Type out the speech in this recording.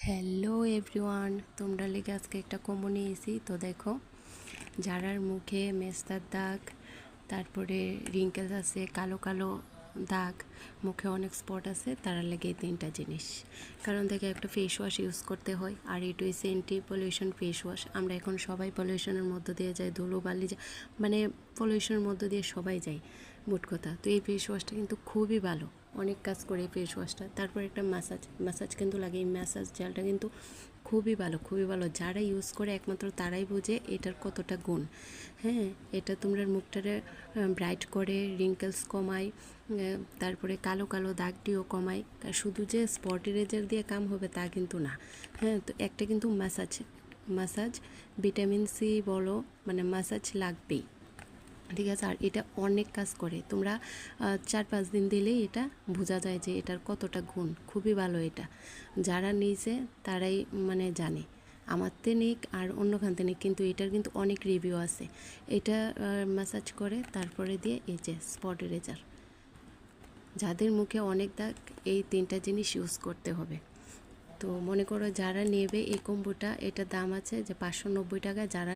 Hello everyone, তোমরা লেগে আজকে একটা কম্বো নিয়েছি। তো দেখো, যারার মুখে মেস্তার দাগ, তারপরে রিঙ্কেলস আছে, কালো কালো দাগ, মুখে অনেক স্পট আছে, তারা লেগে এই তিনটা জিনিস। কারণ দেখে একটা ফেস ওয়াশ ইউজ করতে হয়, আর এটু হচ্ছে অ্যান্টি পলিউশন ফেস ওয়াশ। আমরা এখন সবাই পলিউশনের মধ্য দিয়ে যাই, ধুলো বালি মানে পলিউশনের মধ্য দিয়ে সবাই যাই, মোট কথা। তো এই ফেস ওয়াশটা কিন্তু খুবই ভালো, অনেক কাজ করে এই ফেস ওয়াশটা। তারপর একটা ম্যাসাজ কিন্তু লাগে, এই ম্যাসাজ জেলটা কিন্তু খুবই ভালো, খুবই ভালো। যারা ইউজ করে একমাত্র তারাই বোঝে এটার কতটা গুণ। হ্যাঁ, এটা তোমরা মুখটারে ব্রাইট করে, রিঙ্কেলস কমায়, তারপরে কালো কালো দাগটিও কমায়। শুধু যে স্পট ইরেজার দিয়ে কাম হবে তা কিন্তু না। হ্যাঁ, তো একটা কিন্তু ম্যাসাজ ভিটামিন সি বলো, মানে ম্যাসাজ লাগবেই, ঠিক আছে। আর এটা অনেক কাজ করে, তোমরা 4-5 দিন দিলেই এটা বোঝা যায় যে এটার কতটা গুণ। খুবই ভালো এটা, যারা নিয়েছে তারাই মানে জানে। আমার তে নিক আর অন্যখানতে নিক, কিন্তু এটার কিন্তু অনেক রিভিউ আছে। এটা ম্যাসাজ করে তারপরে দিয়ে এই যে স্পট ইরেজার। যাদের মুখে অনেক দাগ, এই তিনটা জিনিস ইউজ করতে হবে। তো মনে করো যারা নেবে এই কম্বোটা, এটার দাম আছে যে 590 টাকা। যারা